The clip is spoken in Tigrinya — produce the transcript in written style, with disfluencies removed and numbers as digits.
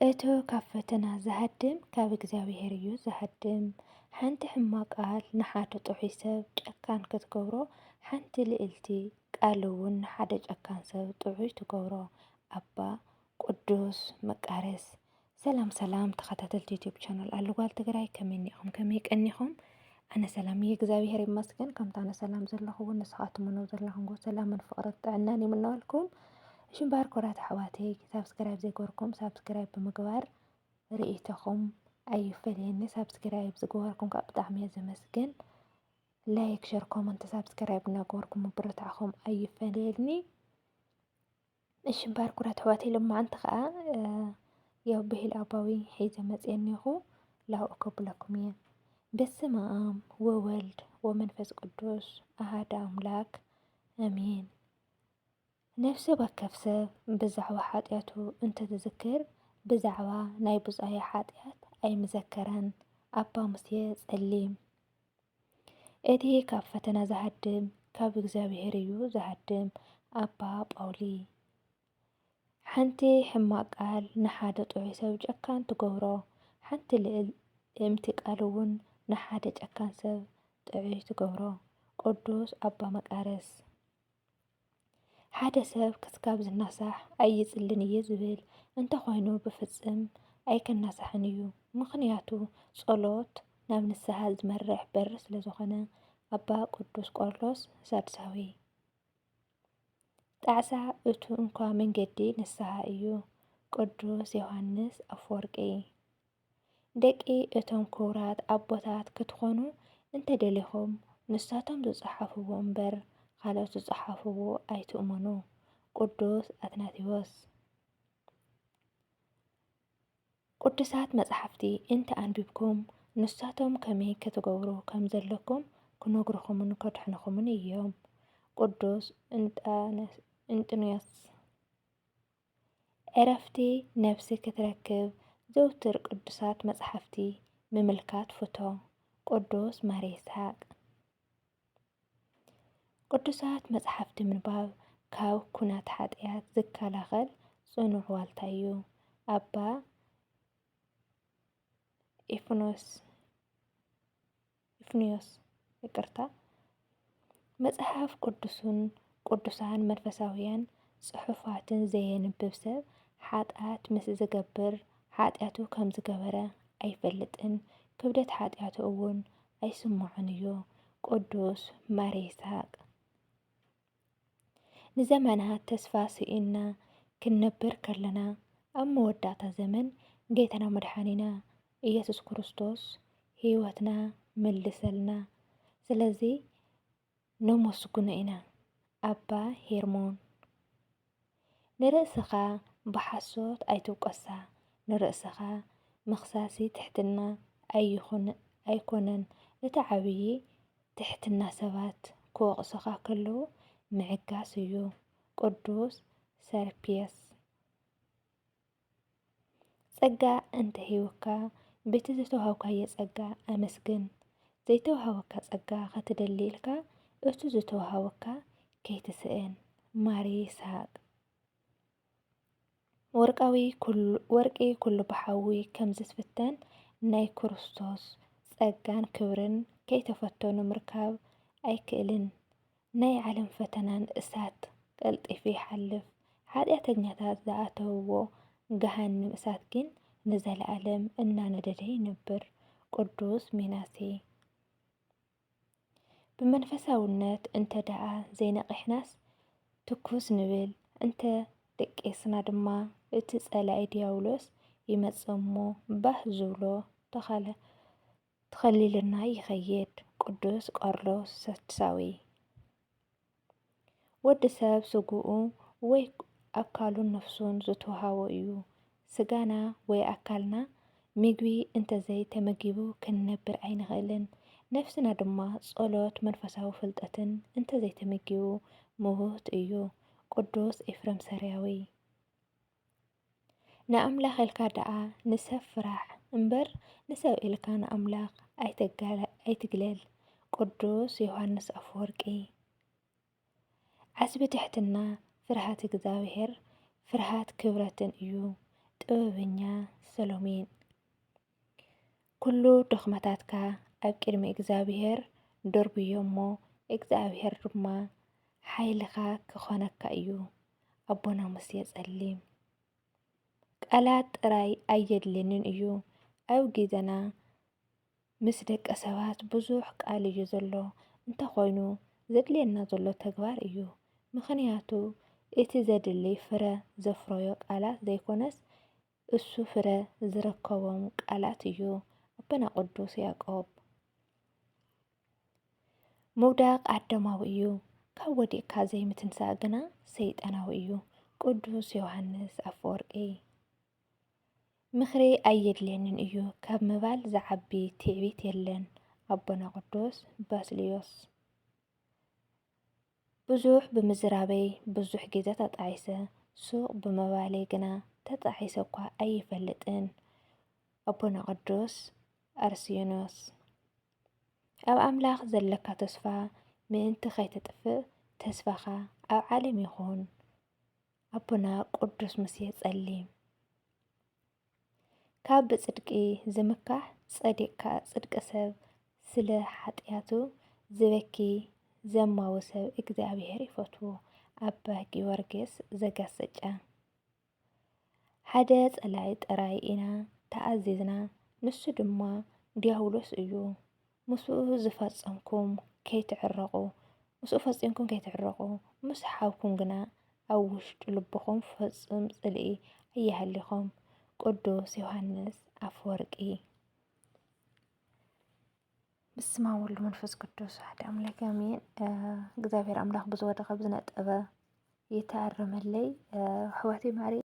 እቶ ካብ ፈተና ዝሃድም ካብ እግዚኣብሔር እዩ ዝሃድም። ሓንቲ ሕማቕ ቃል ንሓደ ጥዑይ ሰብ ጨካን ክትገብሮ ሓንቲ ልዕልቲ ቃል እውን ንሓደ ጨካን ሰብ ጥዑይ ትገብሮ። ኣባ ቅዱስ መቃርስ ሰላም ሰላም ተኸታተልቲ ዩቲዩብ ቻናል ኣልጓል ትግራይ ከመይ ኒኢኹም ከመይ ቀኒኹም? ኣነ ሰላም እየ እግዚኣብሔር ይመስገን። ከምታ ኣነ ሰላም ዘለኹውን ንስኻትኩምን ዘለኹምዎ ሰላምን ፍቕርን ጥዕናን ይምነወልኩም። ሽምባር ኮራት ኣሕዋተይ ሳብስክራይብ ዘይገበርኩም ሳብስክራይብ ብምግባር ርኢቶኹም ኣይፈልየኒ። ሳብስክራይብ ዝገበርኩም ካብ ብጣዕሚ እየ ዘመስግን። ላይክ ሸር ኮመንት ሳብስክራይብ እናገበርኩም ብርታዕኹም ኣይፈልየኒ። ሽምባር ኮራት ኣሕዋተይ ልማዓንቲ ከዓ ያው ብሂል ኣባዊ ሒዘ መፅአ እኒኹ ላብኡ ከብለኩም እየ። በስመ አብ ወወልድ ወመንፈስ ቅዱስ አሐዱ አምላክ አሜን። ነፍሲ ወከፍ ሰብ ብዛዕባ ሓጢአቱ እንተትዝክር ብዛዕባ ናይ ብፃዩ ሓጢአት ኣይምዘከረን። ኣባ ሙሴ ጸሊም። እቲ ካብ ፈተና ዝሃድም ካብ እግዚኣብሔር እዩ ዝሃድም። ኣባ ጳውሊ። ሓንቲ ሕማቅ ቃል ንሓደ ጥዑይ ሰብ ጨካን ትገብሮ ሓንቲ ልዕልቲ ቃል እውን ንሓደ ጨካን ሰብ ጥዑይ ትገብሮ። ቅዱስ ኣባ መቃርስ። ሓደ ሰብ ክስካብ ዝናሳሕ ኣይፅልን እየ ዝብል እንተኾይኑ ብፍፅም ኣይከናሳሕን እዩ። ምክንያቱ ጸሎት ናብ ንስሓ ዝመርሕ በሪ ስለ ዝኾነ። ኣባ ቅዱስ ቆርሎስ ሳድሳዊ። ጣዕሳ እቱ እንኳ መንገዲ ንስሓ እዩ። ቅዱስ ዮሃንስ ኣፈወርቂ። ደቂ እቶም ክቡራት ኣቦታት ክትኾኑ እንተደሊኹም ንሳቶም ዝፀሓፍዎ እምበር ካልኦት ዝፀሓፍዎ ኣይትእመኑ። ቅዱስ ኣትናቴዎስ። ቅዱሳት መጻሕፍቲ እንተ ኣንቢብኩም ንሳቶም ከመይ ክትገብሩ ከም ዘለኩም ክነግርኹምን ከድሕንኹምን እዮም። ቅዱስ እንጥንዮስ። ዕረፍቲ ነፍሲ ክትረክብ ዘውትር ቅዱሳት መጻሕፍቲ ምምልካት ፍቶ። ቅዱስ ማር ይስሐቅ። ቅዱሳት መጻሕፍቲ ምንባብ ካብ ኩናት ኃጢአት ዝከላኸል ጽኑዕ ዋልታ እዩ። ኣባ ኢፍንዮስ ይቅርታ። መጽሐፍ ቅዱስን ቅዱሳን መንፈሳውያን ጽሑፋትን ዘየንብብ ሰብ ኃጢአት ምስ ዝገብር ኃጢአቱ ከም ዝገበረ ኣይፈልጥን፣ ክብደት ኃጢአቱ እውን ኣይስምዖን እዩ። ቅዱስ ማር ይስሐቅ። ንዘመናት ተስፋ ስኢና ክንነብር ከለና ኣብ መወዳእታ ዘመን ጌታና መድሓኒና ኢየሱስ ክርስቶስ ህይወትና መልሰልና። ስለዚ ነመስግኖ ኢና። ኣባ ሄርሞን። ንርእስኻ ብሓሶት ኣይትውቀሳ፣ ንርእስኻ መኽሳሲ ትሕትና ኣይኮነን። እቲ ዓብዪ ትሕትና ሰባት ክወቕሱኻ ከለዉ ምዕጋስ እዩ። ቅዱስ ሰርፕየስ። ጸጋ እንተሂብካ በቲ ዝተውሃብካዮ ጸጋ ኣመስግን። ዘይተውሃበካ ጸጋ ክትደሊ ኢልካ እቲ ዝተውሃበካ ከይትስእን። ማር ይስሐቅ። ወርቂ ኩሉ ብሓዊ ከም ዝትፍተን ናይ ክርስቶስ ጸጋን ክብርን ከይተፈተኑ ምርካብ ኣይክእልን። ናይ ዓለም ፈተናን እሳት ቀልጢፉ ይሓልፍ። ኃጢአተኛታት ዝኣተውዎ ገሃንም እሳት ግን ንዘለዓለም እናነደደ ይነብር። ቅዱስ ሚናሴ። ብመንፈሳውነት እንተ ደኣ ዘይነቂሕናስ ትኩስ ንብል እንተ ደቄስና ድማ እቲ ጸላኢ ዲያብሎስ ይመጽእ እሞ ባህ ዝብሎ ተኸሊልና ይኸይድ። ቅዱስ ቆርሎስ ሳድሳዊ። ወዲ ሰብ ስጉኡ ወይ ኣካሉን ነፍሱን ዝተውሃቦ እዩ። ስጋና ወይ ኣካልና ምግቢ እንተዘይ ተመጊቡ ክንነብር ኣይንኽእልን። ነፍስና ድማ ጸሎት መንፈሳዊ ፍልጠትን እንተዘይ ተመጊቡ ምዉት እዩ። ቅዱስ ኤፍሬም ሰርያዊ። ንኣምላኽ ኢልካ ደኣ ንሰብ ፍራሕ እምበር ንሰብ ኢልካ ንኣምላኽ ኣይትግለል። ቅዱስ ዮሃንስ ኣፈወርቂ። ዓስቢ ትሕትና ፍርሃት እግዚኣብሔር ፍርሃት ክብረትን እዩ። ጥበበኛ ሰሎሜን ኩሉ ድኽመታትካ ኣብ ቅድሚ እግዚኣብሔር ደርብዮ እሞ እግዚኣብሔር ድማ ሓይልኻ ክኾነካ እዩ። ኣቦና ሙሴ ጸሊም ቃላት ጥራይ ኣየድልንን እዩ። ኣብ ግዜና ምስ ደቂ ሰባት ብዙሕ ቃል እዩ ዘሎ። እንተኾይኑ ዘድልየና ዘሎ ተግባር እዩ። ምክንያቱ እቲ ዘድሊ ፍረ ዘፍረዮ ቃላት ዘይኮነስ እሱ ፍረ ዝረከቦም ቃላት እዩ። ኣቦና ቅዱስ ያዕቆብ ምውዳቕ ኣዳማዊ እዩ፣ ካብ ወዲቕካ ዘይምትንሳእ ግና ሰይጣናዊ እዩ። ቅዱስ ዮሃንስ ኣፈወርቂ ምኽሪ ኣየድልየንን እዩ፣ ካብ ምባል ዝዓቢ ትዕቢት የለን። ኣቦና ቅዱስ ባስልዮስ ብዙሕ ብምዝራበይ ብዙሕ ግዜ ተጣዒሰ፣ ሱቕ ብምባለይ ግና ተጣዒሰ እኳ ኣይፈልጥን። ኣቦና ቅዱስ ኣርስዮኖስ ኣብ ኣምላኽ ዘለካ ተስፋ ምእንቲ ከይተጥፍእ ተስፋኻ ኣብ ዓለም ይኹን። ኣቦና ቅዱስ ሙሴ ጸሊም ካብ ብጽድቂ ዝምካሕ ጸዲቕካ ጽድቂ ሰብ ስለ ኃጢአቱ ዝበኪ ዘማዊ ሰብ እግዚኣብሔር ይፈትዎ። ኣባ ጊዮርጊስ ዘጋስጫ ሓደ ጸላይ ጥራይ ኢና ተኣዚዝና፣ ንሱ ድማ ዲያብሎስ እዩ። ምስኡ ዝፈጸምኩም ከይትዕረቑ ምስኡ ፈጺምኩም ከይትዕረቑ ምስ ሓውኩም ግና ኣብ ውሽጢ ልብኹም ፍጹም ጽልኢ ኣየሃሊኹም። ቅዱስ ዮሃንስ ኣፈወርቂ በስመ አብ ወወልድ ወመንፈስ ቅዱስ አሐዱ አምላክ አሜን። እግዚአብሔር አምላክ ብዝወደቀ ብዝነጠበ ይተኣረመለይ ኣሕዋተይ ማዕሪ